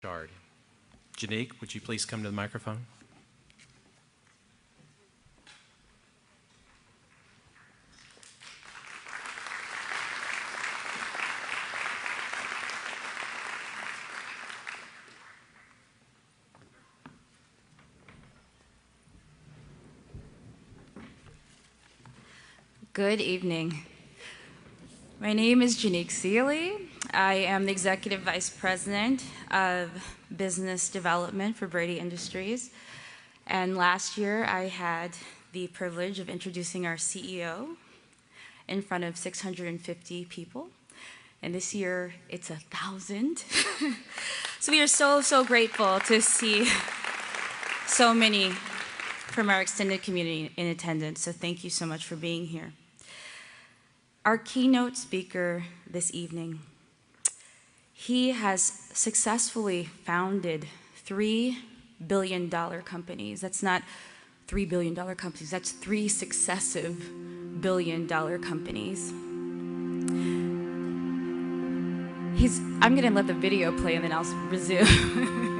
Bouchard. Janique, would you please come to the microphone? Good evening. My name is Janique Seeley. I am the Executive Vice President of Business Development for Braidy Industries. And last year I had the privilege of introducing our CEO in front of 650 people. And this year it's 1,000. So we are so grateful to see so many from our extended community in attendance. So thank you so much for being here. Our keynote speaker this evening, he has successfully founded $3 billion companies. That's not $3 billion companies, that's 3 successive billion-dollar companies. I'm gonna let the video play and then I'll resume.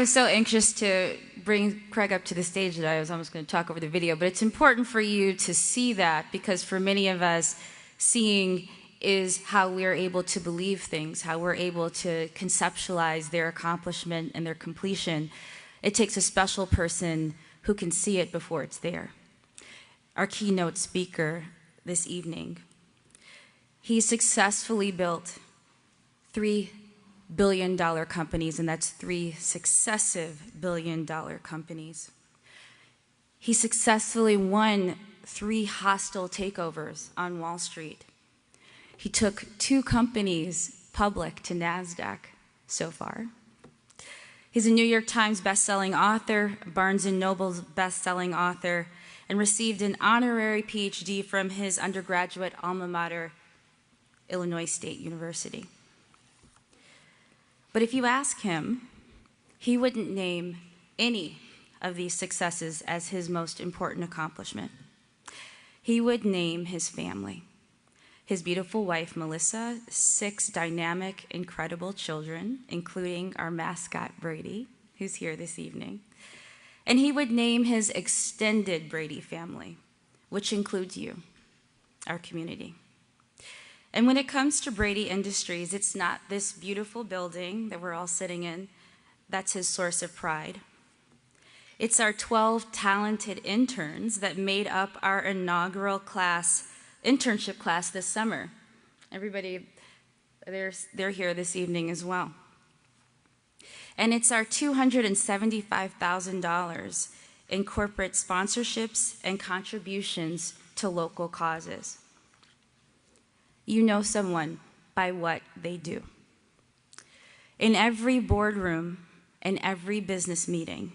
was so anxious to bring Craig up to the stage that I was almost going to talk over the video, but it's important for you to see that, because for many of us, seeing is how we're able to believe things, how we're able to conceptualize their accomplishment and their completion. It takes a special person who can see it before it's there. Our keynote speaker this evening, he successfully built $3 billion companies, and that's 3 successive billion-dollar companies. He successfully won 3 hostile takeovers on Wall Street. He took 2 companies public to NASDAQ so far. He's a New York Times bestselling author, Barnes & Noble's bestselling author, and received an honorary PhD from his undergraduate alma mater, Illinois State University. But if you ask him, he wouldn't name any of these successes as his most important accomplishment. He would name his family, his beautiful wife, Melissa, 6 dynamic, incredible children, including our mascot, Braidy, who's here this evening. And he would name his extended Braidy family, which includes you, our community. And when it comes to Braidy Industries, it's not this beautiful building that we're all sitting in that's his source of pride. It's our 12 talented interns that made up our inaugural internship class this summer. Everybody, they're here this evening as well. And it's our $275,000 in corporate sponsorships and contributions to local causes. You know someone by what they do. In every boardroom and every business meeting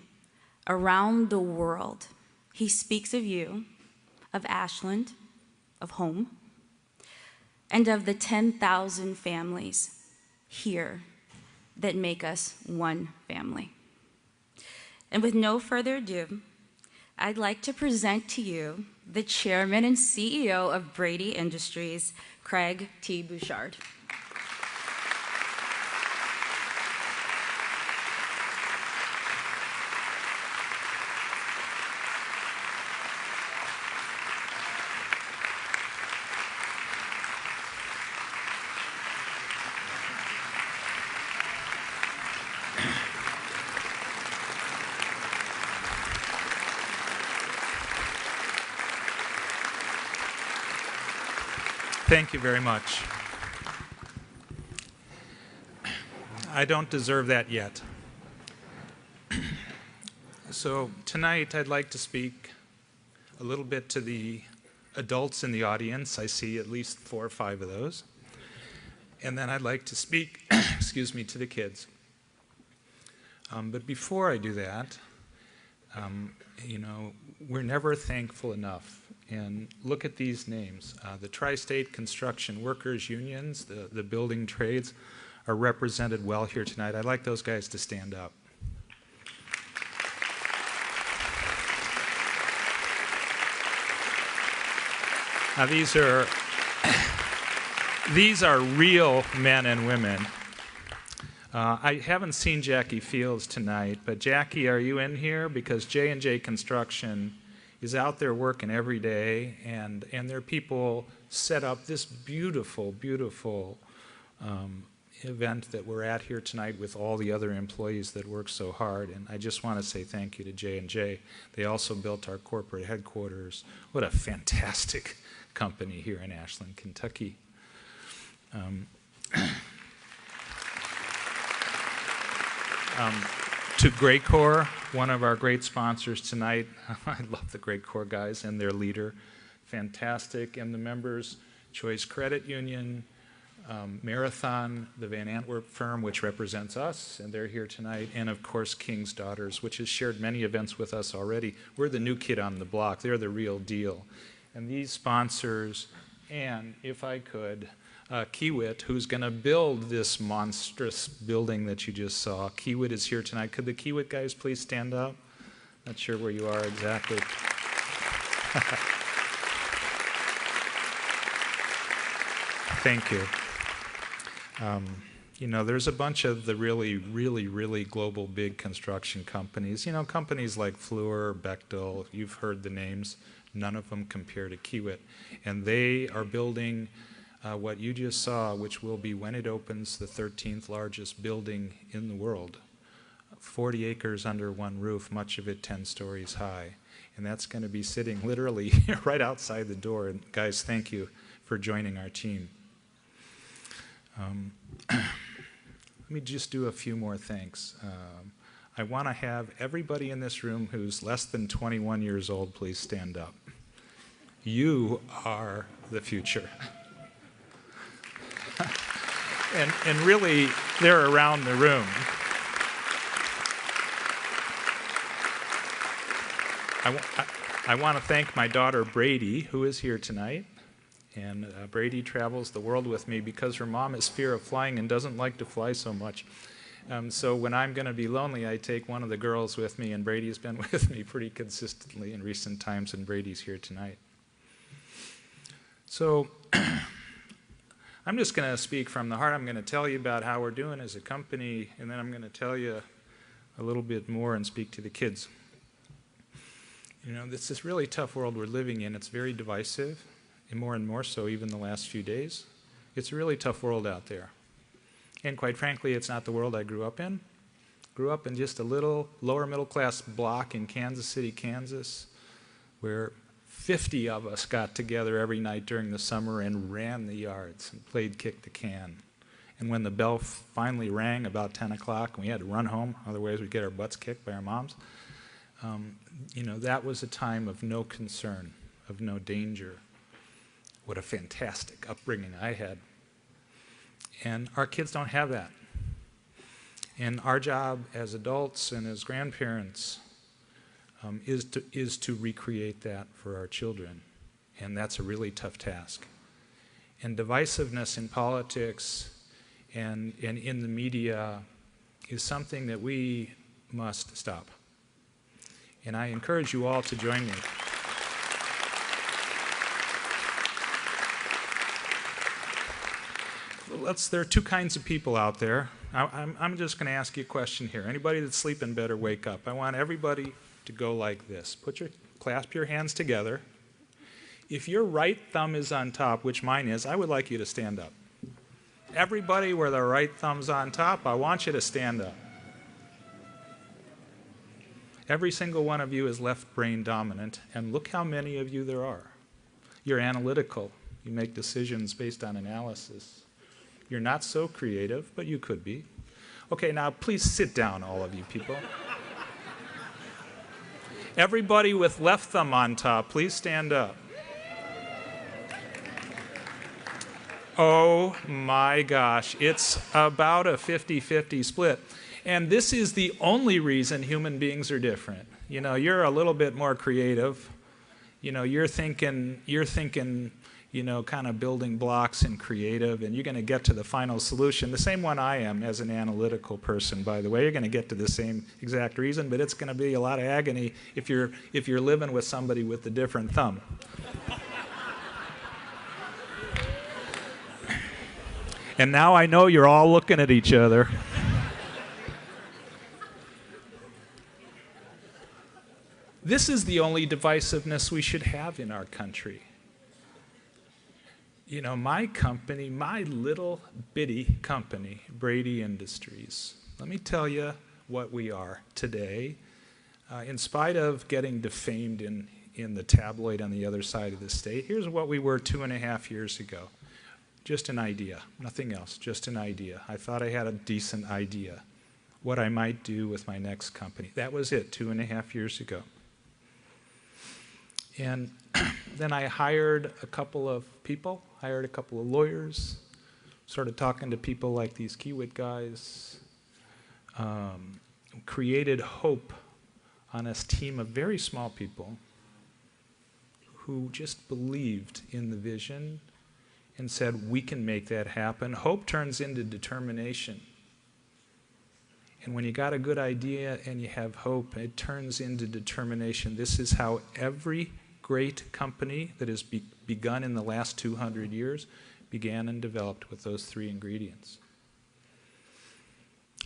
around the world, he speaks of you, of Ashland, of home, and of the 10,000 families here that make us one family. And with no further ado, I'd like to present to you the chairman and CEO of Braidy Industries, Craig T. Bouchard. Thank you very much. I don't deserve that yet. So tonight I'd like to speak a little bit to the adults in the audience. I see at least 4 or 5 of those. And then I'd like to speak, excuse me, to the kids. But before I do that, you know, we're never thankful enough. And look at these names. The Tri-State Construction Workers Unions, the building trades, are represented well here tonight. I'd like those guys to stand up. Now these are real men and women. I haven't seen Jackie Fields tonight, but Jackie, are you in here? Because J&J Construction is out there working every day, and their people set up this beautiful, beautiful event that we're at here tonight with all the other employees that work so hard. And I just want to say thank you to J&J. They also built our corporate headquarters. What a fantastic company here in Ashland, Kentucky. To Great Corps, one of our great sponsors tonight. I love the Great Corps guys and their leader. Fantastic. And the members, Choice Credit Union, Marathon, the Van Antwerp firm, which represents us, and they're here tonight. And of course, King's Daughters, which has shared many events with us already. We're the new kid on the block. They're the real deal. And these sponsors, and if I could, Kiewit, who's going to build this monstrous building that you just saw. Kiewit is here tonight. Could the Kiewit guys please stand up? Not sure where you are exactly. Thank you. You know, there's a bunch of the really global big construction companies. You know, companies like Fluor, Bechtel, you've heard the names. None of them compare to Kiewit. And they are building what you just saw, which will be, when it opens, the 13th largest building in the world. 40 acres under one roof, much of it 10 stories high. And that's going to be sitting literally right outside the door. And guys, thank you for joining our team. Let me just do a few more thanks. I want to have everybody in this room who's less than 21 years old, please stand up. You are the future. and really, they're around the room. I want to thank my daughter, Braidy, who is here tonight. And Braidy travels the world with me because her mom has fear of flying and doesn't like to fly so much. So when I'm going to be lonely, I take one of the girls with me, and Brady's been with me pretty consistently in recent times, and Brady's here tonight. So I'm just going to speak from the heart. I'm going to tell you about how we're doing as a company, and then I'm going to tell you a little bit more and speak to the kids. You know, it's this really tough world we're living in. It's very divisive. And more so even the last few days. It's a really tough world out there. And quite frankly, it's not the world I grew up in. Grew up in just a little lower middle class block in Kansas City, Kansas, where 50 of us got together every night during the summer and ran the yards and played kick the can. And when the bell finally rang about 10 o'clock and we had to run home, otherwise we'd get our butts kicked by our moms, you know, that was a time of no concern, of no danger. What a fantastic upbringing I had. And our kids don't have that. And our job as adults and as grandparents is to recreate that for our children. And that's a really tough task. And divisiveness in politics and in the media is something that we must stop. And I encourage you all to join me. There are two kinds of people out there. I'm just going to ask you a question here. Anybody that's sleeping better wake up. I want everybody to go like this. Clasp your hands together. If your right thumb is on top, which mine is, I would like you to stand up. Everybody where the right thumb's on top, I want you to stand up. Every single one of you is left brain dominant, and look how many of you there are. You're analytical. You make decisions based on analysis. You're not so creative, but you could be. Okay, now please sit down, all of you people. Everybody with left thumb on top, please stand up. Oh my gosh, it's about a 50-50 split. And this is the only reason human beings are different. You know, you're a little bit more creative. You know, you're thinking, you know, kind of building blocks and creative, and you're going to get to the final solution. The same one I am as an analytical person, by the way. You're going to get to the same exact reason, but it's going to be a lot of agony if you're living with somebody with a different thumb. And now I know you're all looking at each other. This is the only divisiveness we should have in our country. You know, my company, my little bitty company, Braidy Industries, let me tell you what we are today. In spite of getting defamed in the tabloid on the other side of the state, here's what we were 2.5 years ago. Just an idea, nothing else, just an idea. I thought I had a decent idea, what I might do with my next company. That was it, 2.5 years ago. And then I hired a couple of people, hired a couple of lawyers, started talking to people like these Keynote guys, created hope on a team of very small people who just believed in the vision and said, we can make that happen. Hope turns into determination. And when you got a good idea and you have hope, it turns into determination. This is how every great company that has begun in the last 200 years began and developed with those three ingredients.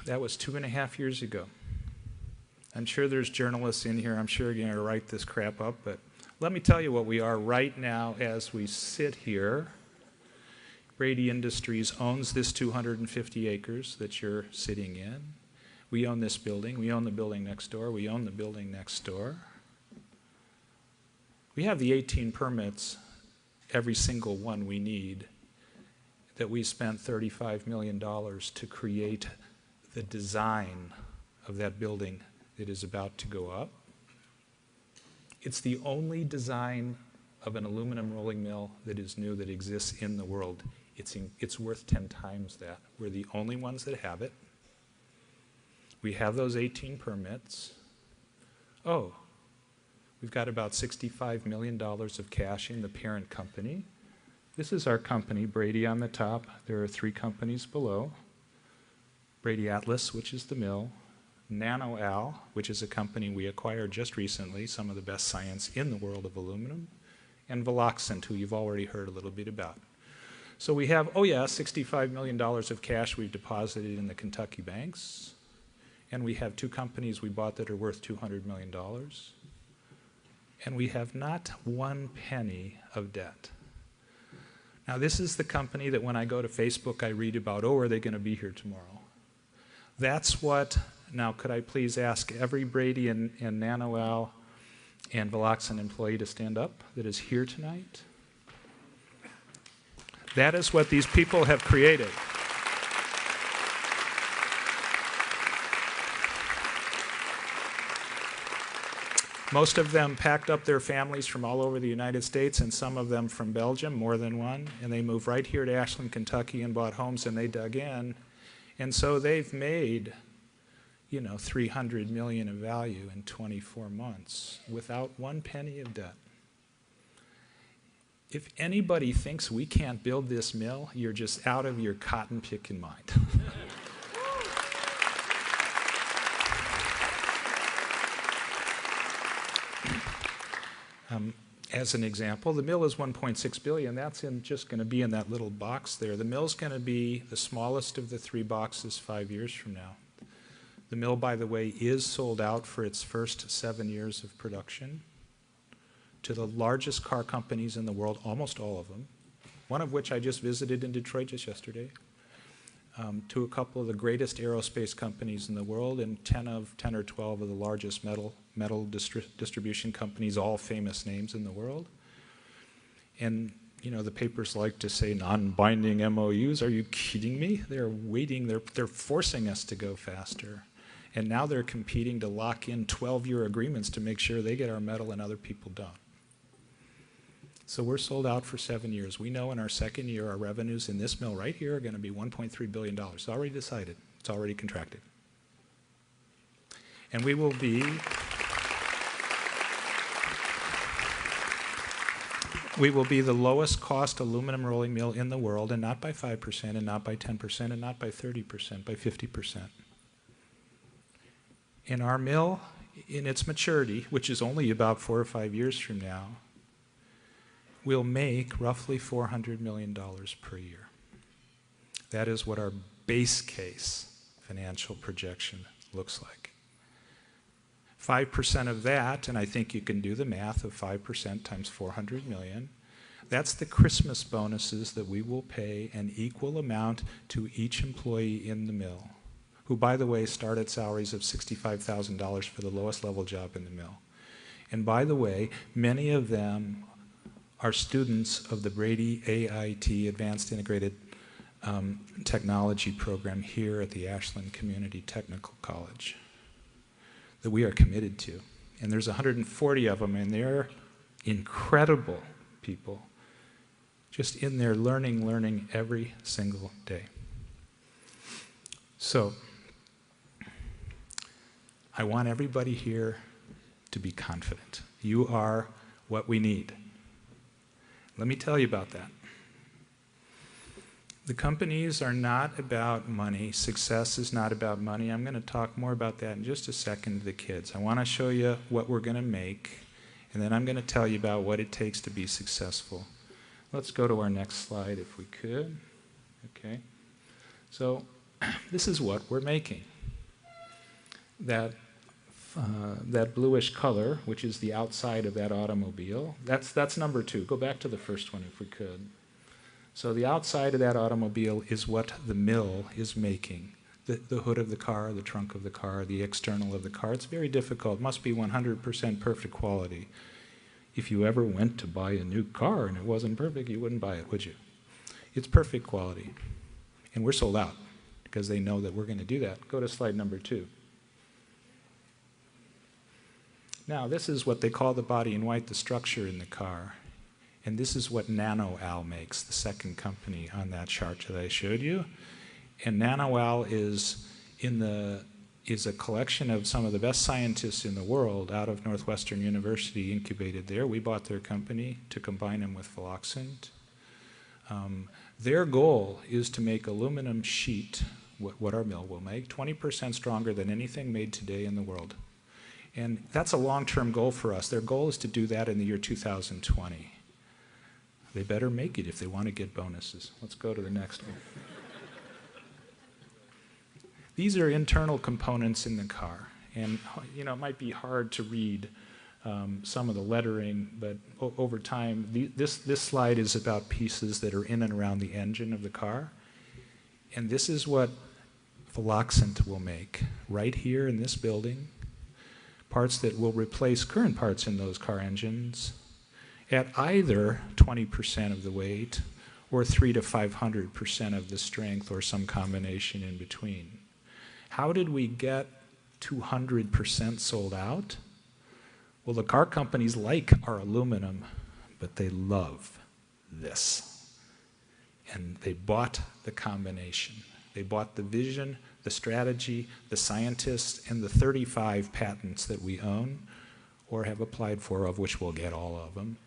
That was 2.5 years ago. I'm sure there's journalists in here. I'm sure you're going to write this crap up, but let me tell you what we are right now as we sit here. Braidy Industries owns this 250 acres that you're sitting in. We own this building. We own the building next door. We own the building next door. We have the 18 permits, every single one we need, that we spent $35 million to create the design of that building that is about to go up. It's the only design of an aluminum rolling mill that is new that exists in the world. It's worth 10 times that. We're the only ones that have it. We have those 18 permits. Oh, we've got about $65 million of cash in the parent company. This is our company, Braidy on the top. There are 3 companies below. Braidy Atlas, which is the mill. NanoAl, which is a company we acquired just recently, some of the best science in the world of aluminum. And Veloxant, who you've already heard a little bit about. So we have, $65 million of cash we've deposited in the Kentucky banks. And we have 2 companies we bought that are worth $200 million. And we have not 1 penny of debt. Now, this is the company that when I go to Facebook, I read about, are they going to be here tomorrow? That's what, now could I please ask every Braidy and NanoAl and Veloxant employee to stand up that is here tonight? That is what these people have created. Most of them packed up their families from all over the United States, and some of them from Belgium, more than one, and they moved right here to Ashland, Kentucky, and bought homes, and they dug in. And so they've made, $300 million of value in 24 months without 1 penny of debt. If anybody thinks we can't build this mill, you're just out of your cotton picking mind. As an example, the mill is $1.6 billion. That's just going to be in that little box there. The mill's going to be the smallest of the 3 boxes 5 years from now. The mill, by the way, is sold out for its first 7 years of production to the largest car companies in the world, almost all of them, one of which I just visited in Detroit just yesterday, to a couple of the greatest aerospace companies in the world, and 10 or 12 of the largest metal distribution companies, all famous names in the world. And the papers like to say non-binding MOUs. Are you kidding me? They're waiting. They're forcing us to go faster. And now they're competing to lock in 12-year agreements to make sure they get our metal and other people don't. So we're sold out for 7 years. We know in our 2nd year our revenues in this mill right here are going to be $1.3 billion. It's already decided. It's already contracted. And we will be the lowest cost aluminum rolling mill in the world, and not by 5%, and not by 10%, and not by 30%, by 50%. In our mill, in its maturity, which is only about 4 or 5 years from now, we'll make roughly $400 million per year. That is what our base case financial projection looks like. 5% of that, and I think you can do the math of 5% times 400 million, that's the Christmas bonuses that we will pay an equal amount to each employee in the mill, who, by the way, start at salaries of $65,000 for the lowest level job in the mill. And by the way, many of them are students of the Braidy AIT, Advanced Integrated Technology program here at the Ashland Community Technical College that we are committed to. And there's 140 of them, and they're incredible people, just in there learning every single day. So I want everybody here to be confident. You are what we need. Let me tell you about that. The companies are not about money. Success is not about money. I'm going to talk more about that in just a second to the kids. I want to show you what we're going to make, and then I'm going to tell you about what it takes to be successful. Let's go to our next slide if we could. Okay. So this is what we're making. That bluish color, which is the outside of that automobile, that's number 2. Go back to the first one if we could. So the outside of that automobile is what the mill is making. The hood of the car, the trunk of the car, the external of the car. It's very difficult. It must be 100% perfect quality. If you ever went to buy a new car and it wasn't perfect, you wouldn't buy it, would you? It's perfect quality. And we're sold out because they know that we're going to do that. Go to slide number 2. Now, this is what they call the body in white, the structure in the car. And this is what NanoAl makes, the second company on that chart that I showed you. And NanoAl is a collection of some of the best scientists in the world out of Northwestern University, incubated there. We bought their company to combine them with Philoxant. Their goal is to make aluminum sheet, what our mill will make, 20% stronger than anything made today in the world. And that's a long-term goal for us. Their goal is to do that in the year 2020. They better make it if they want to get bonuses. Let's go to the next one. These are internal components in the car. And you know, it might be hard to read some of the lettering, but over time, this slide is about pieces that are in and around the engine of the car. And this is what Philoxant will make right here in this building. Parts that will replace current parts in those car engines at either 20% of the weight or 300 to 500% of the strength or some combination in between. How did we get 200% sold out? Well, the car companies like our aluminum, but they love this. And they bought the combination. They bought the vision, the strategy, the scientists, and the 35 patents that we own or have applied for, of which we'll get all of them,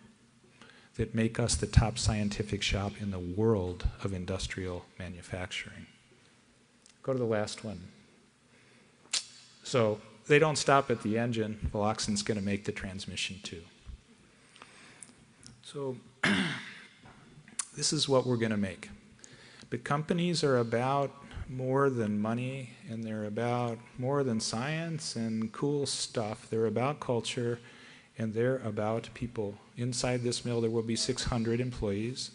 that make us the top scientific shop in the world of industrial manufacturing. Go to the last one. So they don't stop at the engine. Philoxant's going to make the transmission too. So this is what we're going to make. But companies are about more than money, and they're about more than science and cool stuff. They're about culture, and they're about people. Inside this mill, there will be 600 employees.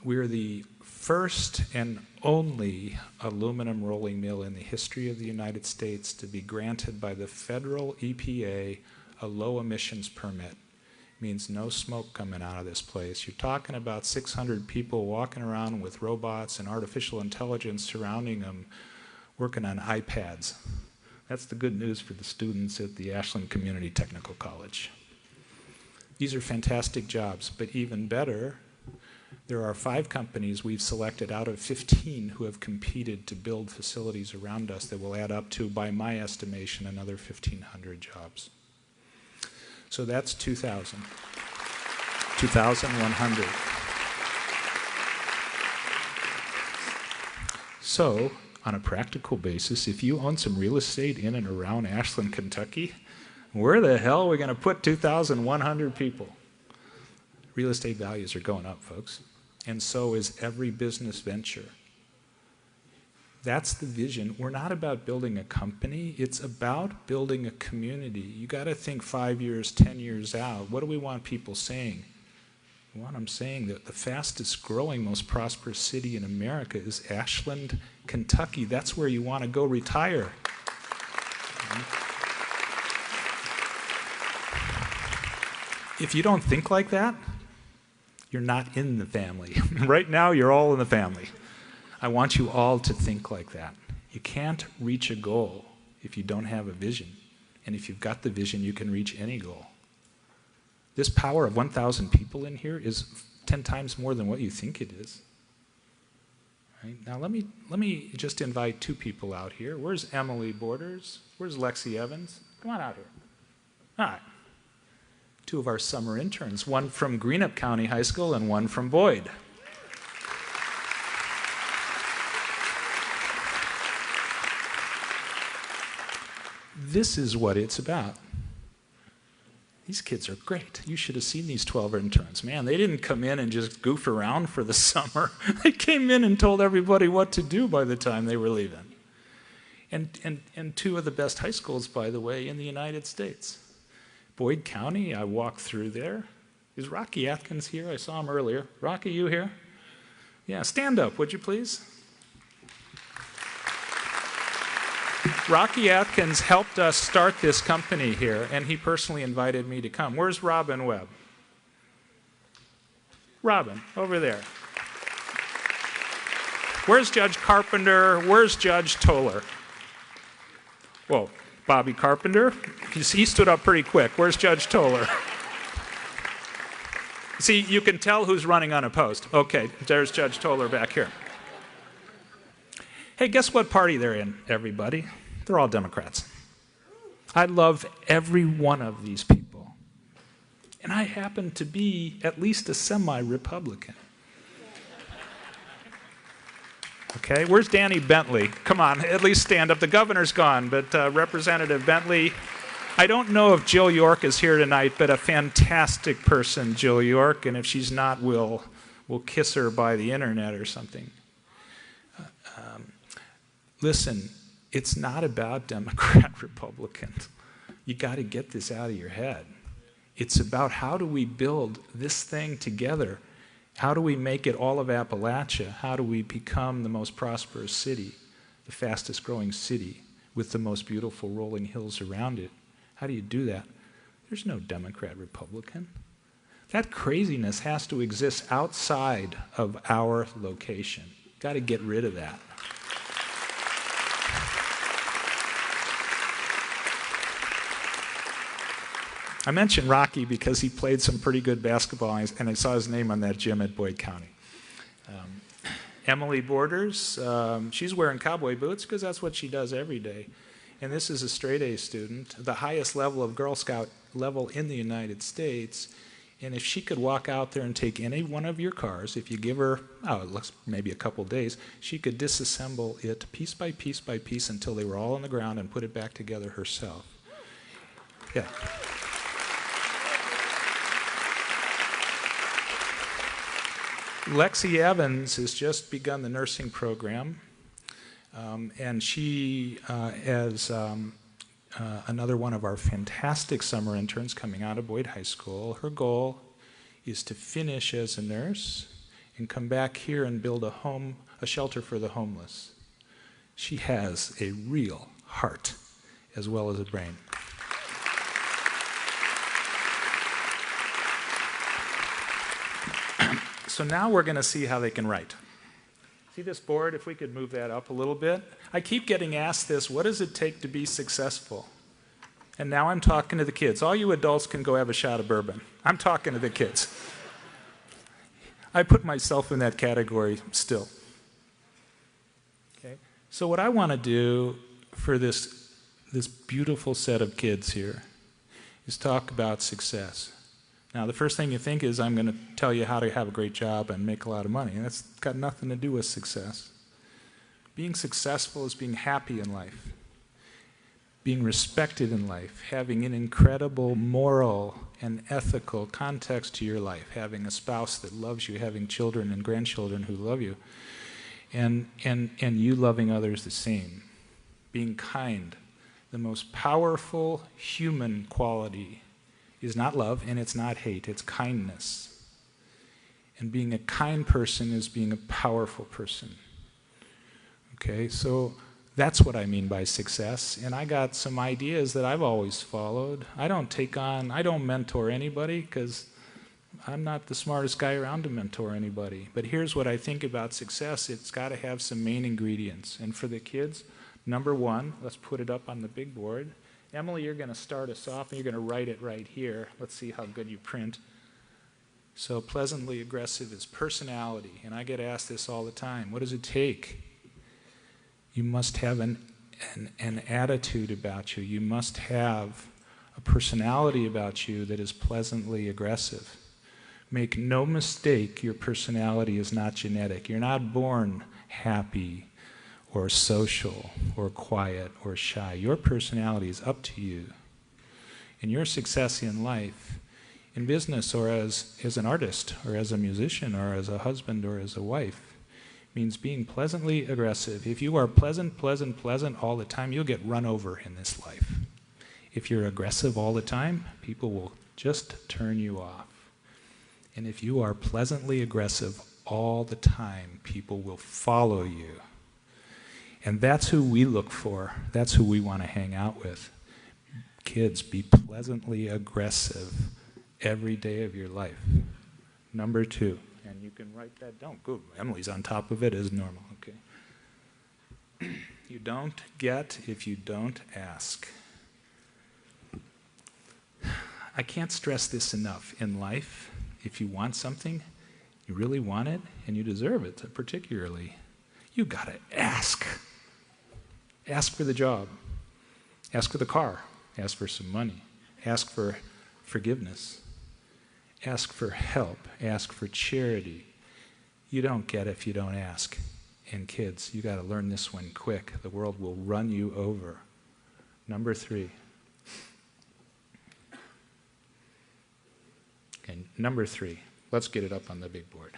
We're the first and only aluminum rolling mill in the history of the United States to be granted by the federal EPA a low emissions permit. Means no smoke coming out of this place. You're talking about 600 people walking around with robots and artificial intelligence surrounding them, working on iPads. That's the good news for the students at the Ashland Community Technical College. These are fantastic jobs, but even better, there are 5 companies we've selected out of 15 who have competed to build facilities around us that will add up to, by my estimation, another 1,500 jobs. So that's 2,000. 2,100. So, on a practical basis, if you own some real estate in and around Ashland, Kentucky, where the hell are we going to put 2,100 people? Real estate values are going up, folks. And so is every business venture. That's the vision. We're not about building a company. It's about building a community. You got to think 5 years, 10 years out. What do we want people saying? We want them saying that the fastest growing, most prosperous city in America is Ashland, Kentucky. That's where you want to go retire. If you don't think like that, you're not in the family. Right now, you're all in the family. I want you all to think like that. You can't reach a goal if you don't have a vision. And if you've got the vision, you can reach any goal. This power of 1,000 people in here is 10 times more than what you think it is. Right? Now let me just invite 2 people out here. Where's Emily Borders? Where's Lexi Evans? Come on out here. All right. 2 of our summer interns, one from Greenup County High School and one from Boyd. This is what it's about. these kids are great. You should have seen these 12 interns. Man, they didn't come in and just goof around for the summer. They came in and told everybody what to do by the time they were leaving. And two of the best high schools, by the way, in the United States. Boyd County, I walked through there. Is Rocky Atkins here? I saw him earlier. Rocky, you here? Yeah, stand up, would you please? Rocky Atkins helped us start this company here, and he personally invited me to come. Where's Robin Webb? Robin, over there. Where's Judge Carpenter? Where's Judge Toller? Whoa, Bobby Carpenter? He stood up pretty quick. Where's Judge Toller? See, you can tell who's running unopposed. Okay, there's Judge Toller back here. Hey, guess what party they're in, everybody? They're all Democrats. I love every one of these people. And I happen to be at least a semi-Republican. Okay, where's Danny Bentley? Come on, at least stand up. The governor's gone, but Representative Bentley. I don't know if Jill York is here tonight, but a fantastic person, Jill York, and if she's not, we'll kiss her by the internet or something. Listen, it's not about Democrat, Republican. You got to get this out of your head. It's about how do we build this thing together? How do we make it all of Appalachia? How do we become the most prosperous city, the fastest growing city, with the most beautiful rolling hills around it? How do you do that? There's no Democrat, Republican. That craziness has to exist outside of our location. Got to get rid of that. I mentioned Rocky because he played some pretty good basketball, and I saw his name on that gym at Boyd County. Emily Borders, she's wearing cowboy boots because that's what she does every day. And this is a straight A student, the highest level of Girl Scout level in the United States. And if she could walk out there and take any one of your cars, if you give her, maybe a couple days, she could disassemble it piece by piece by piece until they were all on the ground and put it back together herself. Yeah. Lexi Evans has just begun the nursing program, and she is another one of our fantastic summer interns coming out of Boyd High School. Her goal is to finish as a nurse and come back here and build a shelter for the homeless. She has a real heart as well as a brain. So now we're going to see how they can write. See this board? If we could move that up a little bit. I keep getting asked this, what does it take to be successful? And now I'm talking to the kids. All you adults can go have a shot of bourbon. I'm talking to the kids. I put myself in that category still. Okay. So what I want to do for this beautiful set of kids here is talk about success. Now, the first thing you think is I'm going to tell you how to have a great job and make a lot of money. And that's got nothing to do with success. Being successful is being happy in life, being respected in life, having an incredible moral and ethical context to your life, having a spouse that loves you, having children and grandchildren who love you, and you loving others the same. Being kind. The most powerful human quality is not love and it's not hate, it's kindness. And being a kind person is being a powerful person. Okay, so that's what I mean by success. And I got some ideas that I've always followed. I don't mentor anybody because I'm not the smartest guy around to mentor anybody. But here's what I think about success. It's got to have some main ingredients. And for the kids, number one, let's put it up on the big board. Emily, you're going to start us off, and you're going to write it right here. Let's see how good you print. So pleasantly aggressive is personality, and I get asked this all the time. What does it take? You must have an attitude about you. You must have a personality about you that is pleasantly aggressive. Make no mistake, your personality is not genetic. You're not born happy or social, or quiet, or shy. Your personality is up to you. And your success in life, in business or as an artist or as a musician or as a husband or as a wife, means being pleasantly aggressive. If you are pleasant all the time, you'll get run over in this life. If you're aggressive all the time, people will just turn you off. And if you are pleasantly aggressive all the time, people will follow you. And that's who we look for. That's who we want to hang out with. Kids, be pleasantly aggressive every day of your life. Number 2. And you can write that down. Good. Emily's on top of it as normal. Okay. You don't get if you don't ask. I can't stress this enough. In life, if you want something, you really want it, and you deserve it, particularly, you gotta ask. Ask for the job. Ask for the car. Ask for some money. Ask for forgiveness. Ask for help. Ask for charity. You don't get if you don't ask. And kids, you got to learn this one quick. The world will run you over. Number 3. Okay, number 3. Let's get it up on the big board.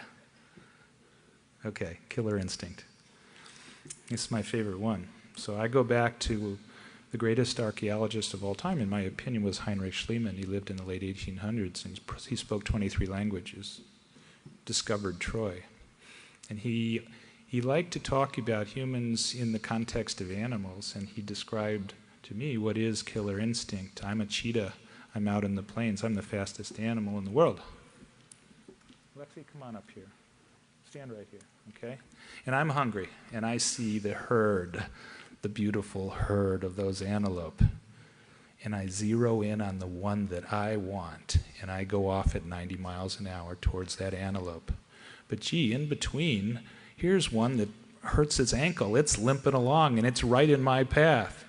Okay, killer instinct. This is my favorite one. So I go back to the greatest archaeologist of all time, in my opinion, was Heinrich Schliemann. He lived in the late 1800s, and he spoke 23 languages, discovered Troy. And he liked to talk about humans in the context of animals, and he described to me what is killer instinct. I'm a cheetah. I'm out in the plains. I'm the fastest animal in the world. Lexi, come on up here. Stand right here, okay? And I'm hungry, and I see the herd, the beautiful herd of those antelope. And I zero in on the one that I want, and I go off at 90 miles an hour towards that antelope. But gee, in between, here's one that hurts its ankle. It's limping along, and it's right in my path.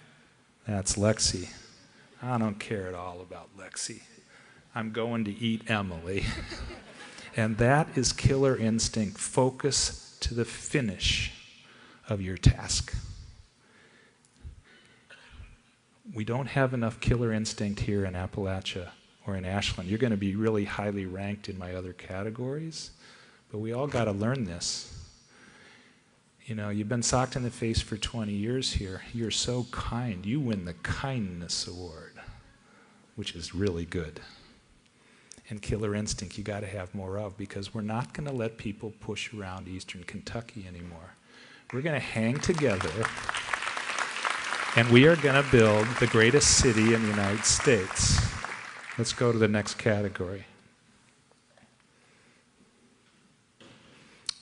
That's Lexi. I don't care at all about Lexi. I'm going to eat Emily. And that is killer instinct. Focus to the finish of your task. We don't have enough killer instinct here in Appalachia or in Ashland. You're going to be really highly ranked in my other categories, but we all got to learn this. You know, you've been socked in the face for 20 years here. You're so kind. You win the kindness award, which is really good. And killer instinct you got to have more of, because we're not going to let people push around Eastern Kentucky anymore. We're going to hang together, and we are going to build the greatest city in the United States. Let's go to the next category.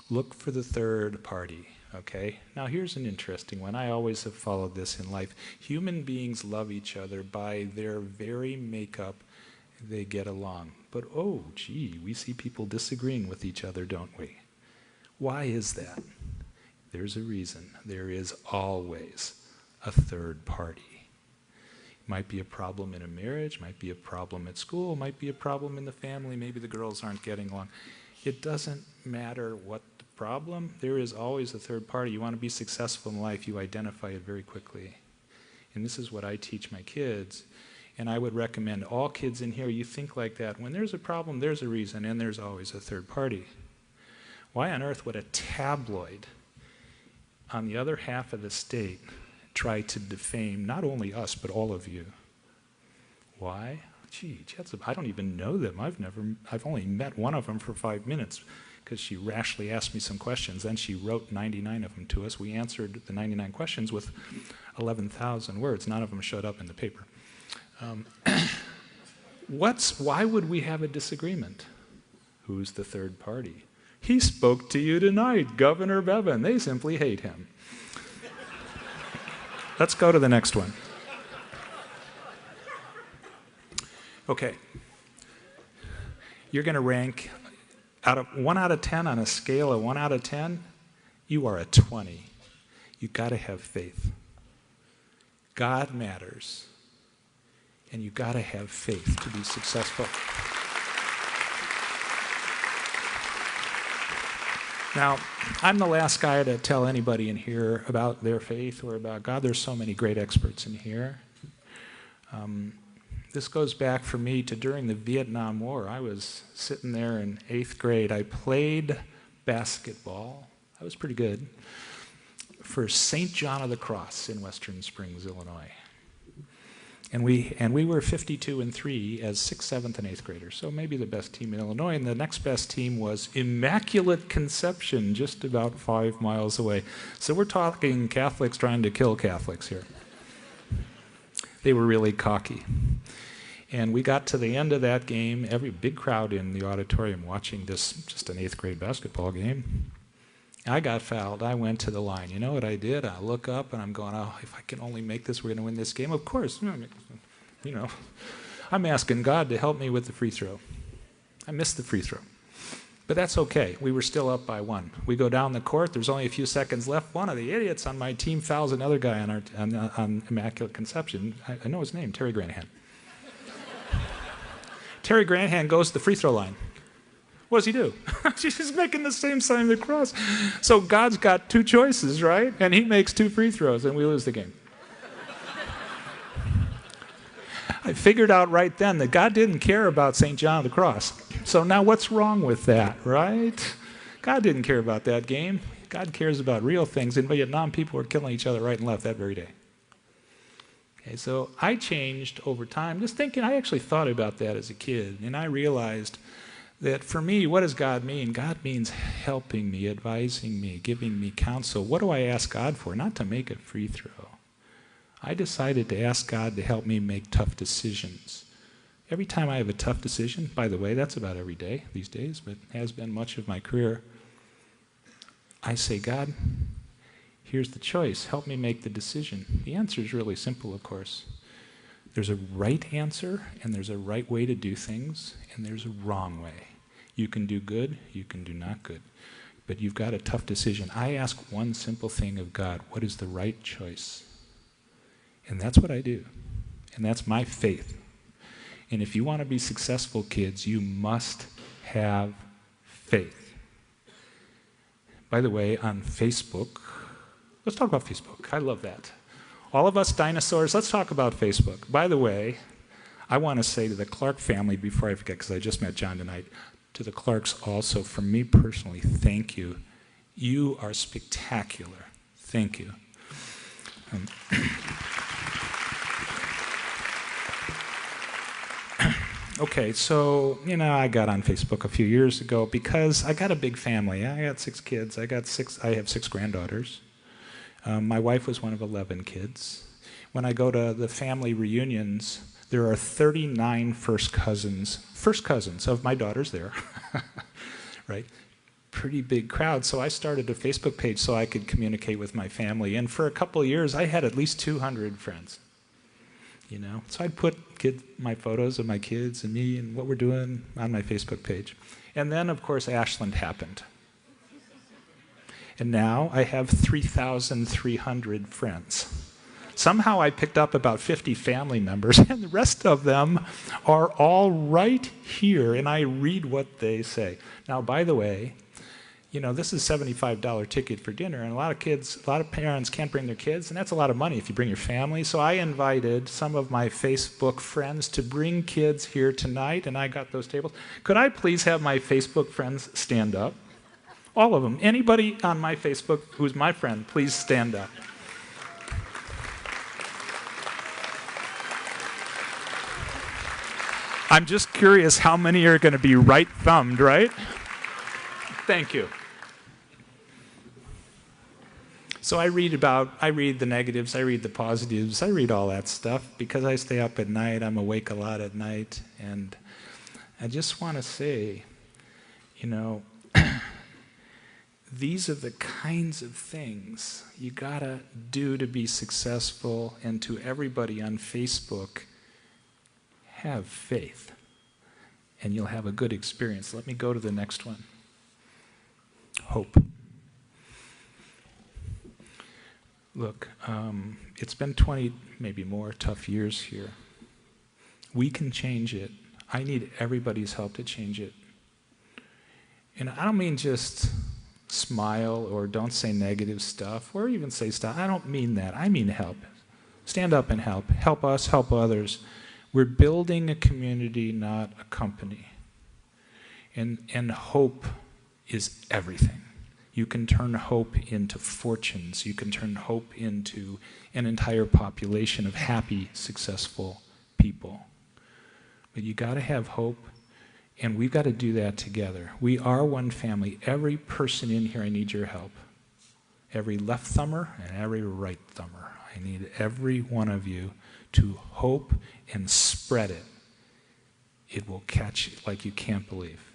Look for the third party, okay? Now here's an interesting one. I always have followed this in life. Human beings love each other by their very makeup. They get along. But oh, gee, we see people disagreeing with each other, don't we? Why is that? There's a reason. There is always a third party. Might be a problem in a marriage, might be a problem at school, might be a problem in the family, maybe the girls aren't getting along. It doesn't matter what the problem, there is always a third party. You want to be successful in life, you identify it very quickly. And this is what I teach my kids. And I would recommend all kids in here, you think like that. When there's a problem, there's a reason, and there's always a third party. Why on earth would a tabloid on the other half of the state try to defame not only us, but all of you? Why? Gee, I don't even know them. I've only met one of them for 5 minutes because she rashly asked me some questions. Then she wrote 99 of them to us. We answered the 99 questions with 11,000 words. None of them showed up in the paper. Why would we have a disagreement? Who's the third party? He spoke to you tonight, Governor Bevan. They simply hate him. Let's go to the next one. Okay. You're going to rank out of 1 out of 10 on a scale of 1 out of 10. You are a 20. You've got to have faith. God matters. And you've got to have faith to be successful. Now, I'm the last guy to tell anybody in here about their faith or about God. There's so many great experts in here. This goes back for me to during the Vietnam War. I was sitting there in 8th grade. I played basketball. I was pretty good. For St. John of the Cross in Western Springs, Illinois. And we were 52-3 as 6th, 7th, and 8th graders, so maybe the best team in Illinois. And the next best team was Immaculate Conception, just about 5 miles away. So we're talking Catholics trying to kill Catholics here. They were really cocky. And we got to the end of that game, every big crowd in the auditorium watching this, just an 8th grade basketball game. I got fouled. I went to the line. You know what I did? I look up and I'm going, oh, if I can only make this, we're going to win this game. Of course, you know, I'm asking God to help me with the free throw. I missed the free throw. But that's okay. We were still up by 1. We go down the court. There's only a few seconds left. One of the idiots on my team fouls another guy on Immaculate Conception. I know his name, Terry Granahan. Terry Granahan goes to the free throw line. What does he do? He's making the same sign of the cross. So God's got 2 choices, right? And he makes 2 free throws, and we lose the game. I figured out right then that God didn't care about St. John of the Cross. So now what's wrong with that, right? God didn't care about that game. God cares about real things. In Vietnam, people were killing each other right and left that very day. Okay, so I changed over time, just thinking, I actually thought about that as a kid, and I realized that for me, what does God mean? God means helping me, advising me, giving me counsel. What do I ask God for? Not to make a free throw. I decided to ask God to help me make tough decisions. Every time I have a tough decision, by the way, that's about every day these days, but has been much of my career, I say, God, here's the choice. Help me make the decision. The answer is really simple, of course. There's a right answer, and there's a right way to do things, and there's a wrong way. You can do good, you can do not good. But you've got a tough decision. I ask one simple thing of God, what is the right choice? And that's what I do. And that's my faith. And if you want to be successful, kids, you must have faith. By the way, on Facebook, let's talk about Facebook. I love that. All of us dinosaurs, let's talk about Facebook. By the way, I want to say to the Clark family, before I forget, because I just met John tonight, to the Clarks also, from me personally, thank you. You are spectacular. Thank you. Okay, so, I got on Facebook a few years ago because I got a big family. I got 6 kids. I have 6 granddaughters. My wife was one of 11 kids. When I go to the family reunions, there are 39 first cousins of my daughters there, right? Pretty big crowd. So I started a Facebook page so I could communicate with my family. And for a couple of years, I had at least 200 friends. So I'd put my photos of my kids and me and what we're doing on my Facebook page. And then, of course, Ashland happened. And now I have 3,300 friends. Somehow I picked up about 50 family members, and the rest of them are all right here, and I read what they say. Now, by the way, this is a $75 ticket for dinner, and a lot of parents can't bring their kids, and that's a lot of money if you bring your family. So I invited some of my Facebook friends to bring kids here tonight, and I got those tables. Could I please have my Facebook friends stand up? All of them. Anybody on my Facebook who's my friend, please stand up. I'm just curious how many are going to be right-thumbed, right? Thank you. So I read the negatives, I read the positives, I read all that stuff because I stay up at night, I'm awake a lot at night, and I just want to say, these are the kinds of things you gotta do to be successful, and to everybody on Facebook, have faith, and you'll have a good experience. Let me go to the next one. Hope. Look, it's been 20, maybe more, tough years here. We can change it. I need everybody's help to change it. And I don't mean just smile or don't say negative stuff or even say stuff. I don't mean that. I mean help. Stand up and help. Help us, help others. We're building a community, not a company. And hope is everything. You can turn hope into fortunes. You can turn hope into an entire population of happy, successful people. But you got to have hope, and we've got to do that together. We are one family. Every person in here, I need your help. Every left thumber and every right thumber. I need every one of you to hope and spread it. It will catch you like you can't believe.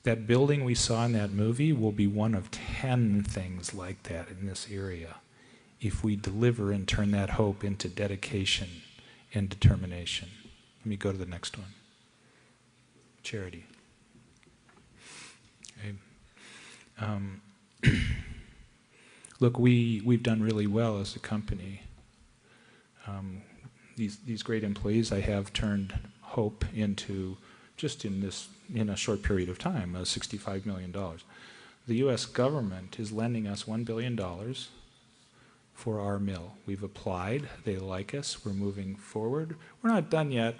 That building we saw in that movie will be one of 10 things like that in this area if we deliver and turn that hope into dedication and determination. Let me go to the next one. Charity. Okay. Look, we've done really well as a company. These great employees I have turned hope into, just in a short period of time, $65 million. The U.S. government is lending us $1 billion for our mill. We've applied. They like us. We're moving forward. We're not done yet,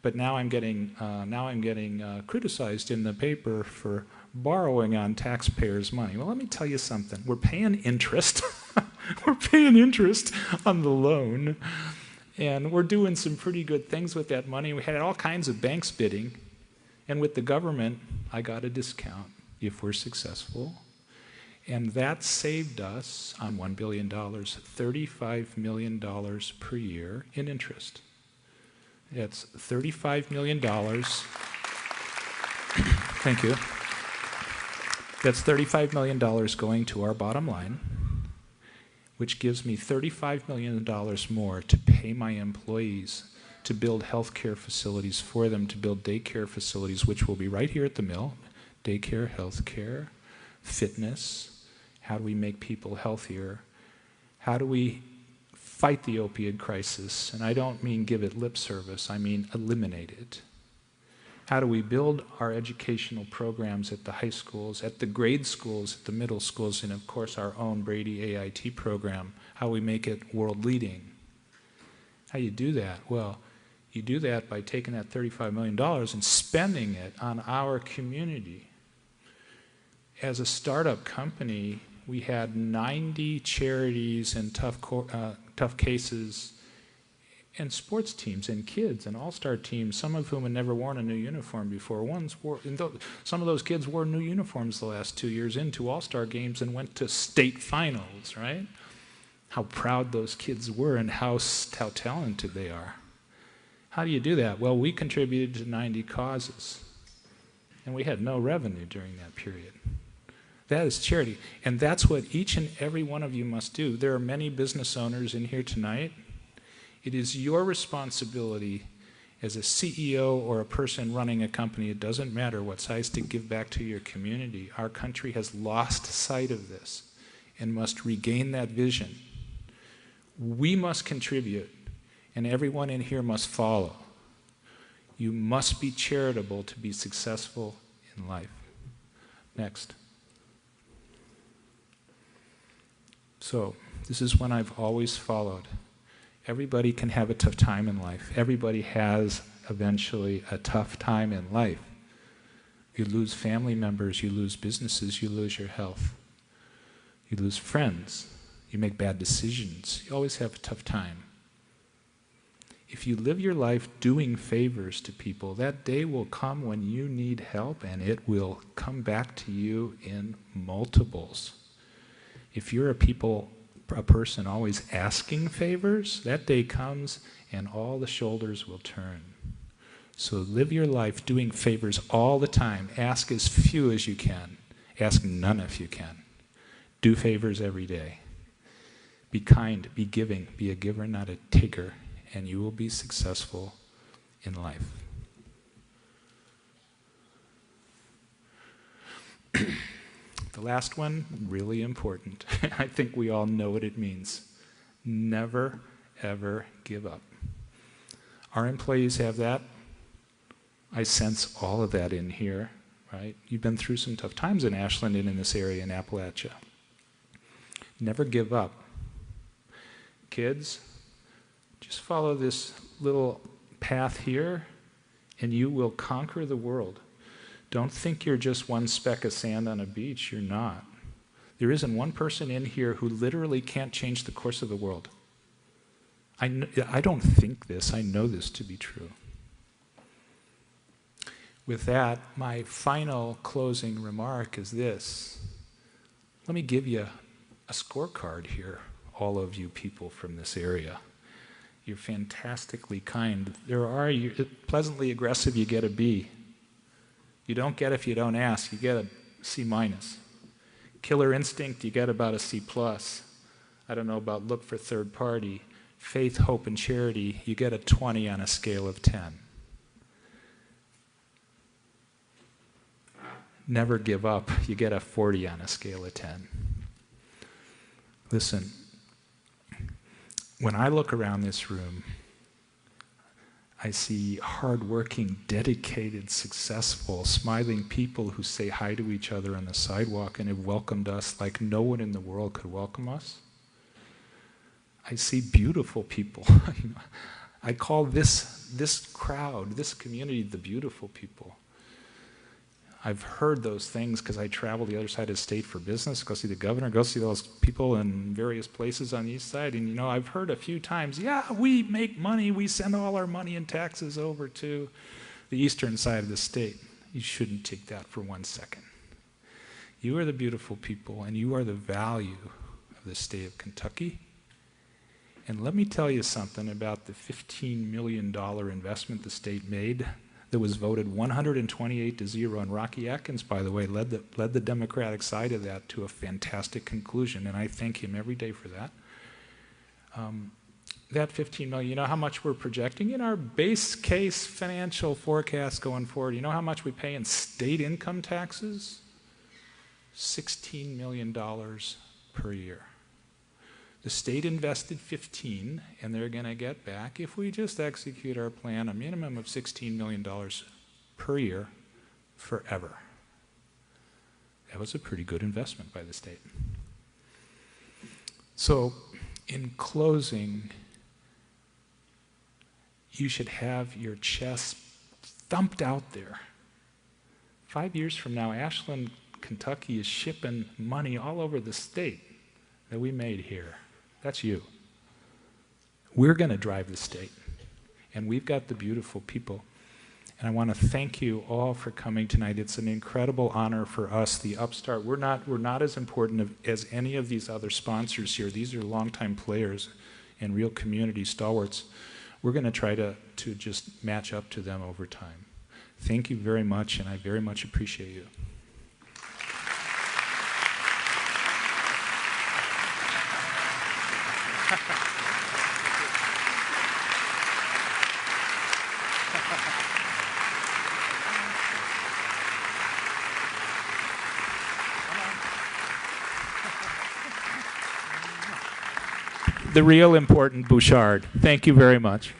but now I'm getting criticized in the paper for borrowing on taxpayers' money. Well, let me tell you something. We're paying interest. We're paying interest on the loan, and we're doing some pretty good things with that money. We had all kinds of banks bidding. And with the government, I got a discount if we're successful. And that saved us, on $1 billion, $35 million per year in interest. That's $35 million. Thank you. That's $35 million going to our bottom line, which gives me $35 million more to pay my employees, to build healthcare facilities for them, to build daycare facilities, which will be right here at the mill. Daycare, healthcare, fitness. How do we make people healthier? How do we fight the opioid crisis? And I don't mean give it lip service, I mean eliminate it. How do we build our educational programs at the high schools, at the grade schools, at the middle schools, and of course our own Braidy AIT program? How we make it world leading? How you do that? Well, you do that by taking that $35 million and spending it on our community. As a startup company, we had 90 charities and tough cases and sports teams and kids and all-star teams, some of whom had never worn a new uniform before. Some of those kids wore new uniforms the last 2 years into all-star games and went to state finals, right? How proud those kids were and how talented they are. How do you do that? Well, we contributed to 90 causes, and we had no revenue during that period. That is charity, and that's what each and every one of you must do. There are many business owners in here tonight. It is your responsibility as a CEO or a person running a company, it doesn't matter what size, to give back to your community. Our country has lost sight of this and must regain that vision. We must contribute, and everyone in here must follow. You must be charitable to be successful in life. Next. So, this is one I've always followed. Everybody can have a tough time in life. Everybody has eventually a tough time in life. You lose family members, you lose businesses, you lose your health. You lose friends, you make bad decisions. You always have a tough time. If you live your life doing favors to people, that day will come when you need help, and it will come back to you in multiples. If you're a person always asking favors, that day comes and all the shoulders will turn. So live your life doing favors all the time. Ask as few as you can. Ask none if you can. Do favors every day. Be kind, be giving, be a giver, not a taker, and you will be successful in life. The last one, really important. I think we all know what it means. Never, ever give up. Our employees have that. I sense all of that in here, right? You've been through some tough times in Ashland and in this area in Appalachia. Never give up. Kids, just follow this little path here, and you will conquer the world. Don't think you're just one speck of sand on a beach. You're not. There isn't one person in here who literally can't change the course of the world. I don't think this. I know this to be true. With that, my final closing remark is this. Let me give you a scorecard here, all of you people from this area. You're fantastically kind. You're pleasantly aggressive, you get a B. You don't get if you don't ask, you get a C minus. Killer instinct, you get about a C plus. I don't know about look for third party. Faith, hope, and charity, you get a 20 on a scale of 10. Never give up, you get a 40 on a scale of 10. Listen, when I look around this room, I see hardworking, dedicated, successful, smiling people who say hi to each other on the sidewalk and have welcomed us like no one in the world could welcome us. I see beautiful people. I call this crowd, this community, the beautiful people. I've heard those things because I travel the other side of the state for business, go see the governor, go see those people in various places on the east side, and I've heard a few times, yeah, we make money, we send all our money and taxes over to the eastern side of the state. You shouldn't take that for 1 second. You are the beautiful people, and you are the value of the state of Kentucky. And let me tell you something about the $15 million investment the state made that was voted 128-0, and Rocky Atkins, by the way, led the Democratic side of that to a fantastic conclusion, and I thank him every day for that. That $15 million, you know how much we're projecting in our base case financial forecast going forward? You know how much we pay in state income taxes? $16 million per year. The state invested 15, and they're going to get back, if we just execute our plan, a minimum of $16 million per year forever. That was a pretty good investment by the state. So, in closing, you should have your chest thumped out there. 5 years from now, Ashland, Kentucky is shipping money all over the state that we made here. That's you. We're going to drive the state, and we've got the beautiful people. And I want to thank you all for coming tonight. It's an incredible honor for us, the Upstart. We're not as important as any of these other sponsors here. These are longtime players and real community stalwarts. We're going to try to just match up to them over time. Thank you very much, and I very much appreciate you. The real important Bouchard. Thank you very much.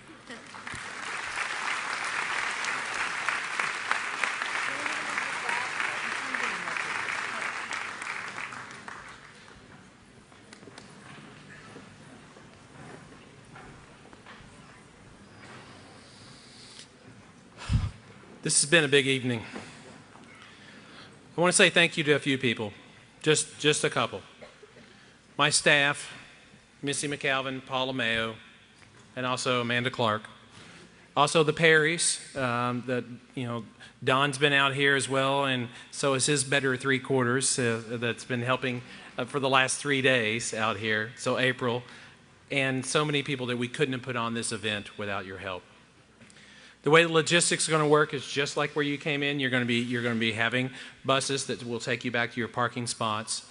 This has been a big evening. I want to say thank you to a few people, just a couple. My staff, Missy McAlvin, Paula Mayo, and also Amanda Clark. Also the Perrys, Don's been out here as well, and so is his better three-quarters that's been helping for the last 3 days out here, so April, and so many people that we couldn't have put on this event without your help. The way the logistics are going to work is just like where you came in. You're going to be having buses that will take you back to your parking spots.